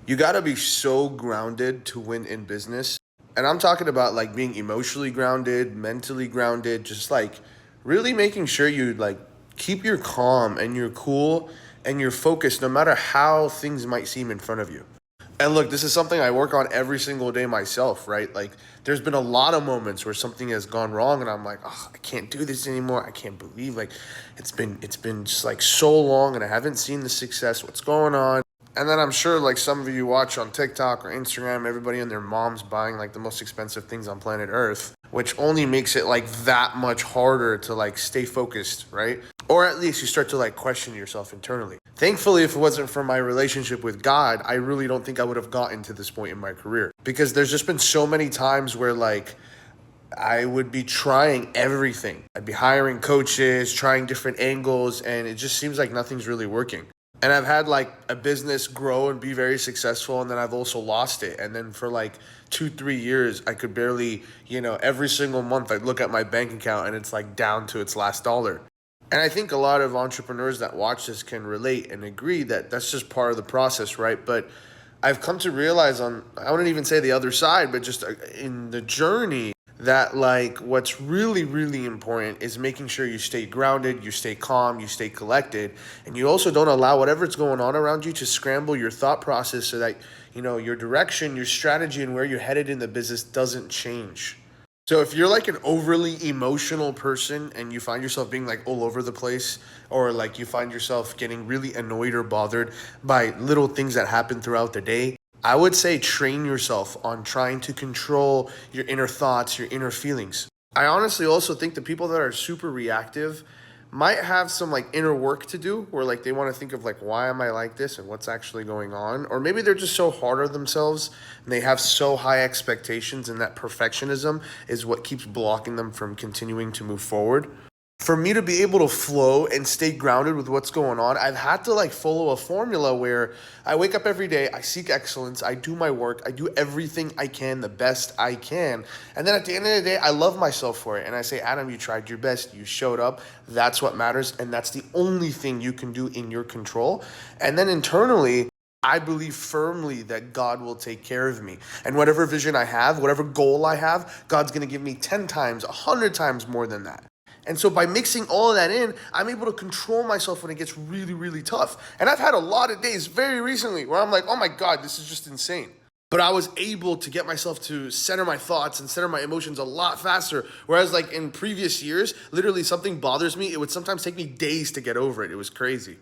You got to be so grounded to win in business. And I'm talking about like being emotionally grounded, mentally grounded, just like really making sure you like keep your calm and you're cool and you're focused no matter how things might seem in front of you. And look, this is something I work on every single day myself, right? Like there's been a lot of moments where something has gone wrong and I'm like, oh, I can't do this anymore. I can't believe like it's been just like so long and I haven't seen the success. What's going on? And then I'm sure like some of you watch on TikTok or Instagram, everybody and their moms buying like the most expensive things on planet Earth, which only makes it like that much harder to like stay focused, right? Or at least you start to like question yourself internally. Thankfully, if it wasn't for my relationship with God, I really don't think I would have gotten to this point in my career because there's just been so many times where like I would be trying everything. I'd be hiring coaches, trying different angles, and it just seems like nothing's really working. And I've had like a business grow and be very successful, and then I've also lost it. And then for like 2, 3 years, I could barely, every single month I'd look at my bank account and it's like down to its last dollar. And I think a lot of entrepreneurs that watch this can relate and agree that that's just part of the process, right? But I've come to realize I wouldn't even say the other side, but just in the journey, that like what's really, really important is making sure you stay grounded, you stay calm, you stay collected, and you also don't allow whatever's going on around you to scramble your thought process so that, your direction, your strategy, and where you're headed in the business doesn't change. So if you're like an overly emotional person and you find yourself being like all over the place, or like you find yourself getting really annoyed or bothered by little things that happen throughout the day, I would say train yourself on trying to control your inner thoughts, your inner feelings. I honestly also think the people that are super reactive might have some like inner work to do where like they want to think of like why am I like this and what's actually going on, or maybe they're just so hard on themselves and they have so high expectations and that perfectionism is what keeps blocking them from continuing to move forward. For me to be able to flow and stay grounded with what's going on, I've had to like follow a formula where I wake up every day, I seek excellence, I do my work, I do everything I can the best I can. And then at the end of the day, I love myself for it. And I say, Adam, you tried your best, you showed up, that's what matters. And that's the only thing you can do in your control. And then internally, I believe firmly that God will take care of me. And whatever vision I have, whatever goal I have, God's going to give me 10 times, 100 times more than that. And so by mixing all of that in, I'm able to control myself when it gets really, really tough. And I've had a lot of days very recently where I'm like, oh my God, this is just insane. But I was able to get myself to center my thoughts and center my emotions a lot faster. Whereas like in previous years, literally something bothers me, it would sometimes take me days to get over it. It was crazy.